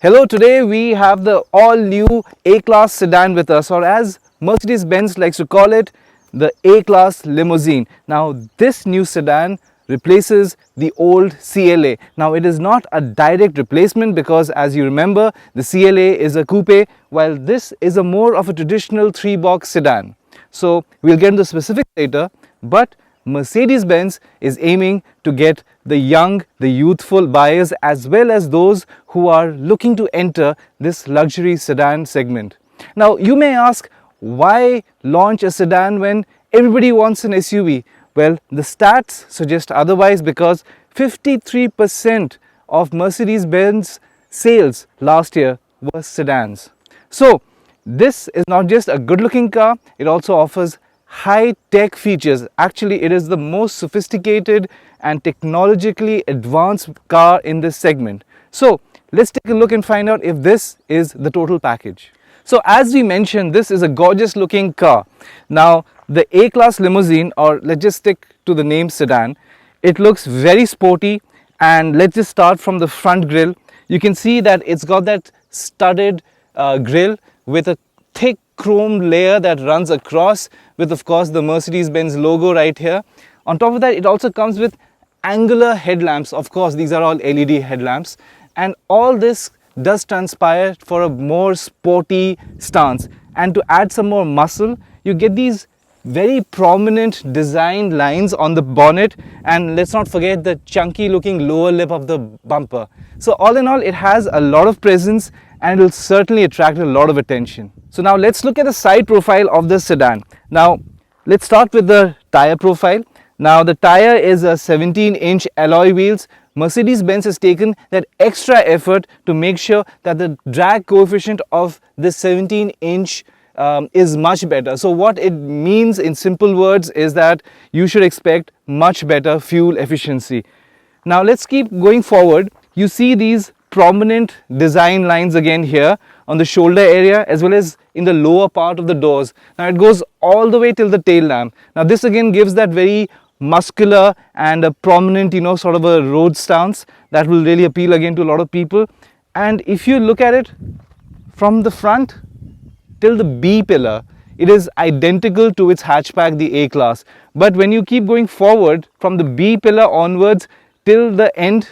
Hello, today we have the all-new A-Class sedan with us, or as Mercedes-Benz likes to call it, the A-Class Limousine. Now, this new sedan replaces the old CLA. Now, it is not a direct replacement because, as you remember, the CLA is a coupe, while this is a more of a traditional three-box sedan. So, we'll get into specifics later, but Mercedes-Benz is aiming to get the young, the youthful buyers as well as those who are looking to enter this luxury sedan segment. Now, you may ask, why launch a sedan when everybody wants an SUV? Well, the stats suggest otherwise because 53% of Mercedes-Benz sales last year were sedans. So, this is not just a good-looking car, it also offers high-tech features. Actually, it is the most sophisticated and technologically advanced car in this segment. So, let's take a look and find out if this is the total package. So, as we mentioned, this is a gorgeous looking car. Now, the A-Class Limousine, or let's just stick to the name sedan, it looks very sporty. And let's just start from the front grille. You can see that it's got that studded grille with a thick chrome layer that runs across, with of course the Mercedes-Benz logo right here. On top of that, it also comes with angular headlamps. Of course, these are all LED headlamps, and all this does transpire for a more sporty stance. And to add some more muscle, you get these very prominent design lines on the bonnet, and let's not forget the chunky looking lower lip of the bumper. So all in all, it has a lot of presence and it will certainly attract a lot of attention. So now let's look at the side profile of the sedan. Now let's start with the tire profile. Now the tire is a 17-inch alloy wheels. Mercedes-Benz has taken that extra effort to make sure that the drag coefficient of this 17-inch is much better. So what it means in simple words is that you should expect much better fuel efficiency. Now let's keep going forward. You see these prominent design lines again here on the shoulder area as well as in the lower part of the doors. Now it goes all the way till the tail lamp. Now this again gives that very muscular and a prominent, sort of a road stance that will really appeal again to a lot of people. And if you look at it from the front till the B pillar, it is identical to its hatchback, the A-Class. But when you keep going forward from the B pillar onwards till the end,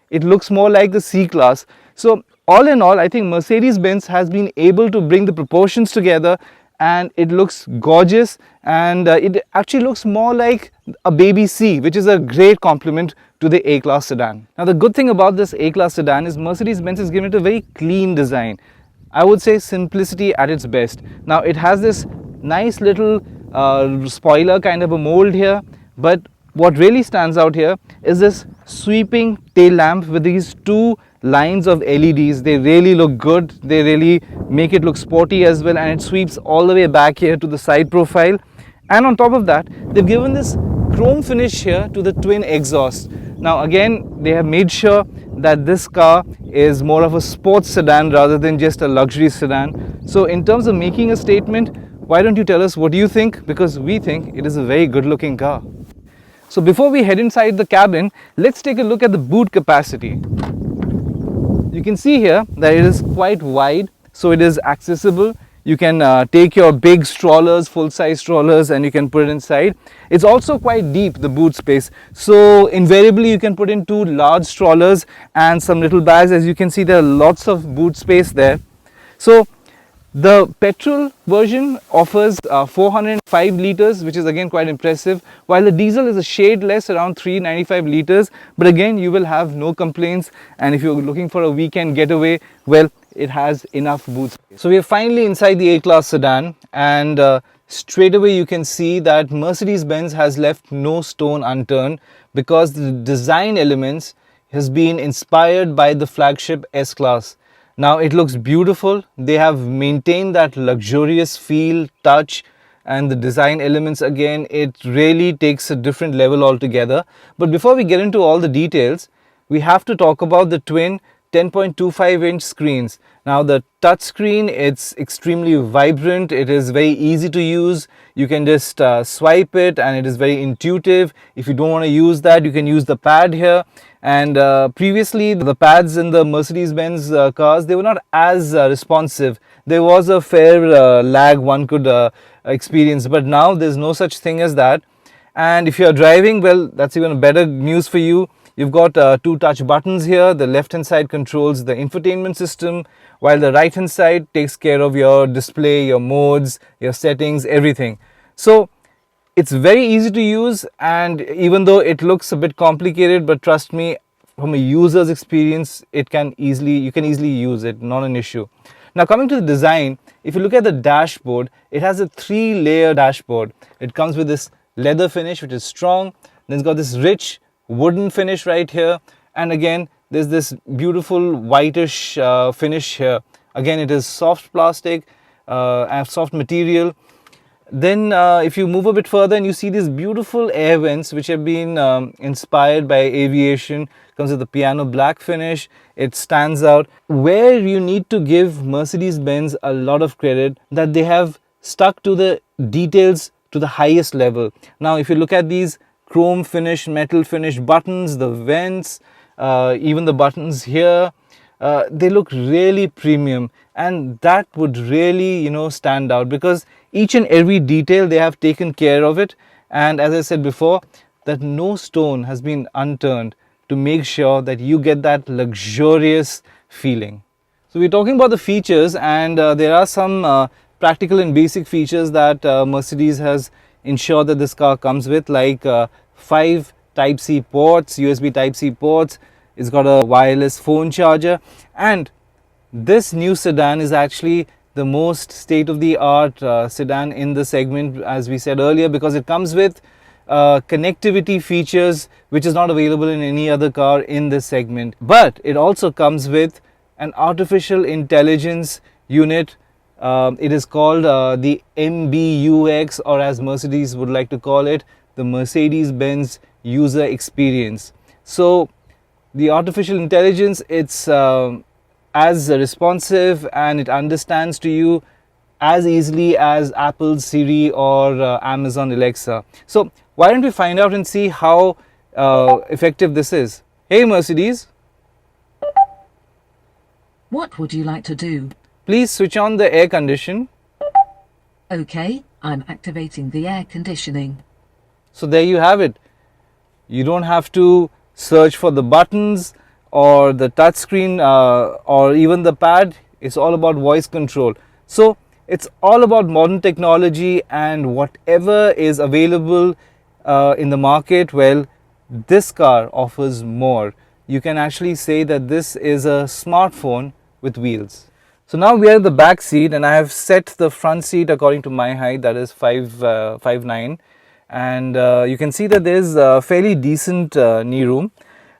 it looks more like the C-Class. So all in all, I think Mercedes-Benz has been able to bring the proportions together, and it looks gorgeous, and it actually looks more like a baby C, which is a great compliment to the A-Class sedan. Now the good thing about this A-Class sedan is Mercedes-Benz has given it a very clean design. I would say simplicity at its best. Now it has this nice little spoiler kind of a mold here, but what really stands out here is this sweeping tail lamp with these two lines of LEDs. They really look good. They really make it look sporty as well, and it sweeps all the way back here to the side profile. And on top of that, they've given this chrome finish here to the twin exhaust. Now again, they have made sure that this car is more of a sports sedan rather than just a luxury sedan. So in terms of making a statement, why don't you tell us what you think? Because we think it is a very good looking car. So before we head inside the cabin, let's take a look at the boot capacity. You can see here that it is quite wide, so it is accessible. You can take your big strollers, full-size strollers, and you can put it inside. It's also quite deep, the boot space. So invariably you can put in two large strollers and some little bags. As you can see, there are lots of boot space there. So the petrol version offers 405 liters, which is again quite impressive, while the diesel is a shade less, around 395 liters. But again, you will have no complaints, and if you're looking for a weekend getaway, well, it has enough boot space. So we are finally inside the A-Class sedan, and straight away you can see that Mercedes-Benz has left no stone unturned, because the design elements has been inspired by the flagship S-Class. Now it looks beautiful. They have maintained that luxurious feel, touch, and the design elements again. It really takes a different level altogether. But before we get into all the details, we have to talk about the twin 10.25-inch screens. Now the touch screen, it's extremely vibrant, it is very easy to use. You can just swipe it and it is very intuitive. If you don't want to use that, you can use the pad here. And previously the pads in the Mercedes-Benz cars, they were not as responsive. There was a fair lag one could experience, but now there's no such thing as that. And if you are driving, well, that's even better news for you. You've got two touch buttons here. The left hand side controls the infotainment system, while the right hand side takes care of your display, your modes, your settings, everything. So it's very easy to use, and even though it looks a bit complicated, but trust me, from a user's experience, you can easily use it, not an issue. Now coming to the design, if you look at the dashboard, it has a 3-layer dashboard. It comes with this leather finish, which is strong. Then it's got this rich wooden finish right here, and again there's this beautiful whitish finish here. Again, it is soft plastic and soft material. Then if you move a bit further and you see these beautiful air vents which have been inspired by aviation. Comes with the piano black finish. It stands out. Where you need to give Mercedes-Benz a lot of credit, that they have stuck to the details to the highest level. Now if you look at these chrome finish, metal finish buttons, the vents, even the buttons here, they look really premium, and that would really stand out, because each and every detail they have taken care of it. And as I said before, that no stone has been unturned to make sure that you get that luxurious feeling. So we're talking about the features, and there are some practical and basic features that Mercedes has ensured that this car comes with, like 5 Type-C ports, USB Type-C ports. It's got a wireless phone charger, and this new sedan is actually the most state-of-the-art sedan in the segment, as we said earlier, because it comes with connectivity features which is not available in any other car in this segment. But it also comes with an artificial intelligence unit. It is called the MBUX, or as Mercedes would like to call it, the Mercedes-Benz user experience. So the artificial intelligence, it's as responsive, and it understands to you as easily as Apple's Siri or Amazon Alexa. So why don't we find out and see how effective this is. Hey Mercedes. What would you like to do? Please switch on the air condition. Okay, I'm activating the air conditioning. So there you have it. You don't have to search for the buttons or the touch screen or even the pad. It's all about voice control. So it's all about modern technology, and whatever is available in the market, well, this car offers more. You can actually say that this is a smartphone with wheels. So now we are in the back seat, and I have set the front seat according to my height, that is 5'9", and you can see that there is a fairly decent knee room.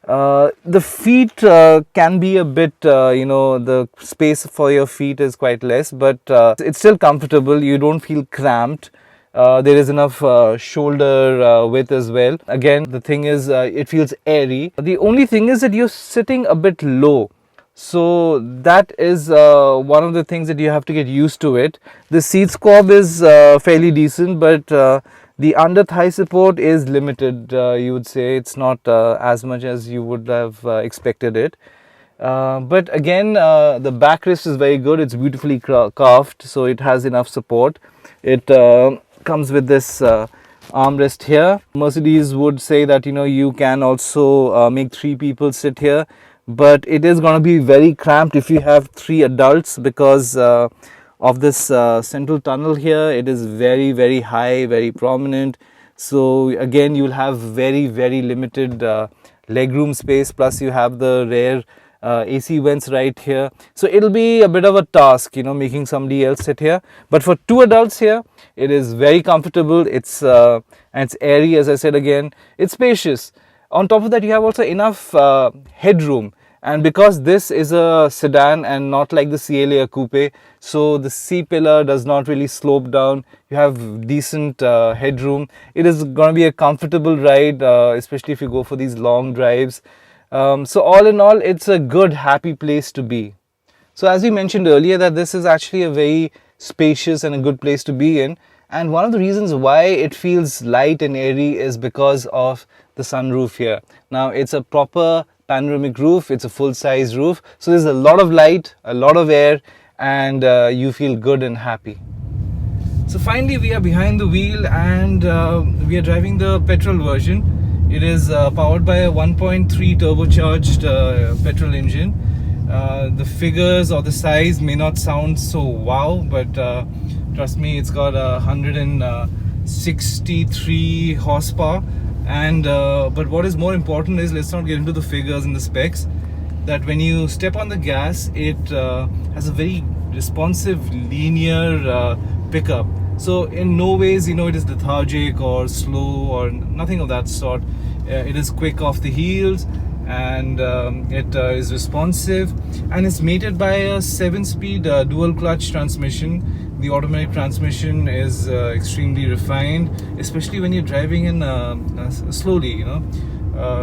The feet can be a bit, the space for your feet is quite less, but it's still comfortable. You don't feel cramped. There is enough shoulder width as well. Again, the thing is, it feels airy. The only thing is that you're sitting a bit low. So that is one of the things that you have to get used to it. The seat squab is fairly decent, but the under thigh support is limited, you would say. It's not as much as you would have expected it. But again, the backrest is very good. It's beautifully carved, so it has enough support. It comes with this armrest here. Mercedes would say that you can also make 3 people sit here, but it is going to be very cramped if you have 3 adults, because of this central tunnel here. It is very, very high, very prominent. So again, you'll have very, very limited legroom space, plus you have the rear AC vents right here. So it'll be a bit of a task, making somebody else sit here. But for 2 adults here, it is very comfortable. It's and it's airy, as I said again. It's spacious. On top of that, you have also enough headroom. And because this is a sedan and not like the CLA or coupe, so the C-pillar does not really slope down. You have decent headroom. It is going to be a comfortable ride, especially if you go for these long drives. So all in all, it's a good, happy place to be. So as we mentioned earlier, that this is actually a very spacious and a good place to be in. And one of the reasons why it feels light and airy is because of the sunroof here. Now it's a proper panoramic roof, it's a full-size roof. So there's a lot of light, a lot of air, and you feel good and happy. So finally we are behind the wheel, and we are driving the petrol version. It is powered by a 1.3 turbocharged petrol engine. The figures or the size may not sound so wow, but trust me, it's got 163 horsepower. And but what is more important is, let's not get into the figures and the specs, that when you step on the gas, it has a very responsive linear pickup. So in no ways, it is lethargic or slow or nothing of that sort. It is quick off the heels, and it is responsive, and it's mated by a 7-speed dual clutch transmission. The automatic transmission is extremely refined, especially when you're driving in slowly,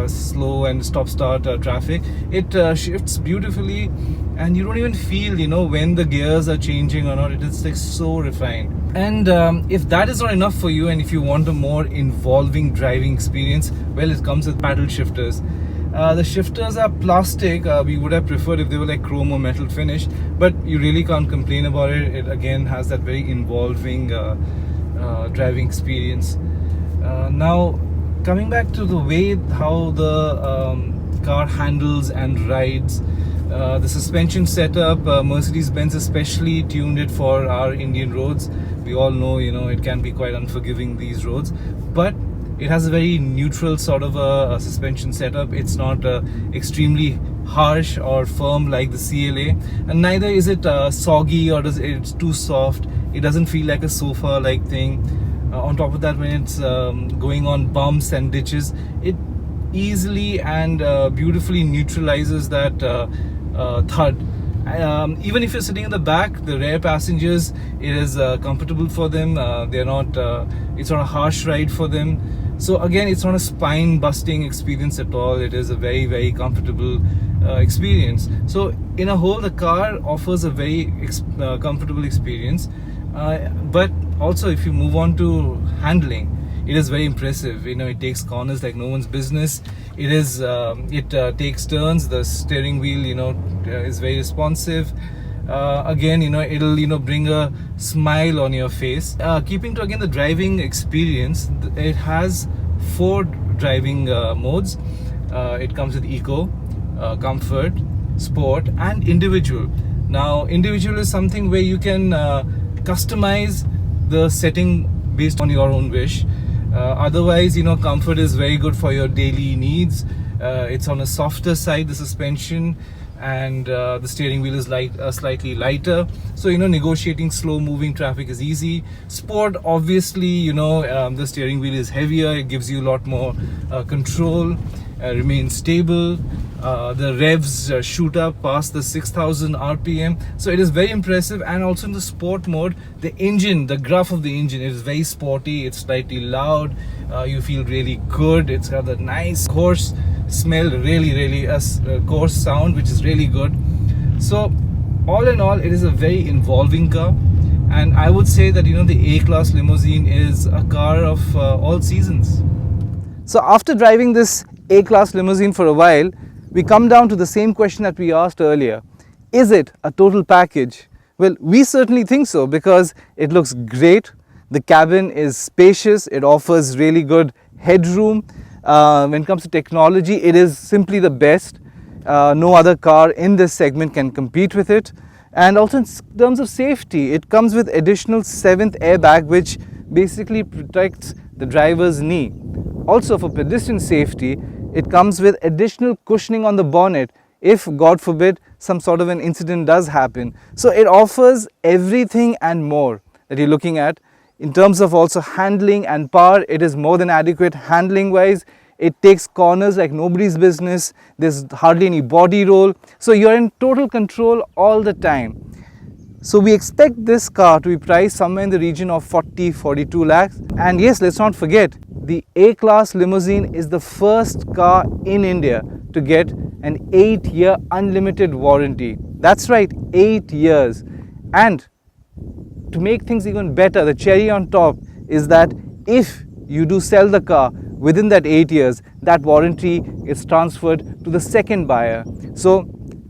slow and stop-start traffic. It shifts beautifully, and you don't even feel, when the gears are changing or not. It is like so refined. And if that is not enough for you, and if you want a more involving driving experience, well, it comes with paddle shifters. The shifters are plastic. We would have preferred if they were like chrome or metal finish, but you really can't complain about it. It again has that very involving driving experience. Now, coming back to the way how the car handles and rides, the suspension setup, Mercedes-Benz especially tuned it for our Indian roads. We all know, it can be quite unforgiving, these roads, but it has a very neutral sort of a suspension setup. It's not extremely harsh or firm like the CLA, and neither is it soggy or it's too soft. It doesn't feel like a sofa-like thing. On top of that, when it's going on bumps and ditches, it easily and beautifully neutralizes that thud. Even if you're sitting in the back, the rear passengers, it is comfortable for them. They're not. It's not a harsh ride for them. So again, it's not a spine-busting experience at all. It is a very, very comfortable experience. So in a whole, the car offers a very comfortable experience. But also, if you move on to handling, it is very impressive. It takes corners like no one's business. It takes turns. The steering wheel, is very responsive. Again, it'll bring a smile on your face. Keeping to again the driving experience, it has 4 driving modes. It comes with eco, comfort, sport, and individual. Now, individual is something where you can customize the setting based on your own wish. Otherwise, comfort is very good for your daily needs. It's on a softer side, the suspension, and the steering wheel is slightly lighter. So, negotiating slow moving traffic is easy. Sport, obviously, the steering wheel is heavier. It gives you a lot more control, remains stable. The revs shoot up past the 6,000 RPM. So it is very impressive. And also in the sport mode, the engine, the gruff of the engine, it is very sporty. It's slightly loud. You feel really good. It's got that nice coarse smell, really a coarse sound, which is really good. So all in all, it is a very involving car. And I would say that, the A-Class Limousine is a car of all seasons. So after driving this A-Class Limousine for a while, we come down to the same question that we asked earlier. Is it a total package? Well, we certainly think so, because it looks great. The cabin is spacious. It offers really good headroom. When it comes to technology, it is simply the best. No other car in this segment can compete with it. And also in terms of safety, it comes with additional 7th airbag, which basically protects the driver's knee. Also, for pedestrian safety, it comes with additional cushioning on the bonnet if, God forbid, some sort of an incident does happen. So it offers everything and more that you're looking at. In terms of also handling and power, it is more than adequate handling wise. It takes corners like nobody's business. There's hardly any body roll. So you're in total control all the time. So we expect this car to be priced somewhere in the region of 42 lakhs. And yes, let's not forget, the A-Class Limousine is the first car in India to get an 8-year unlimited warranty. That's right, 8 years. And to make things even better, the cherry on top is that if you do sell the car within that 8 years, that warranty is transferred to the second buyer. So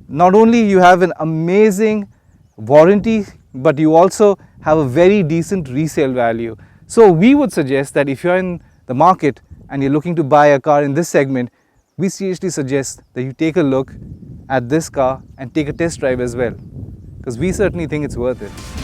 not only you have an amazing warranty, but you also have a very decent resale value. So we would suggest that if you're in the market and you're looking to buy a car in this segment, we seriously suggest that you take a look at this car and take a test drive as well, because we certainly think it's worth it.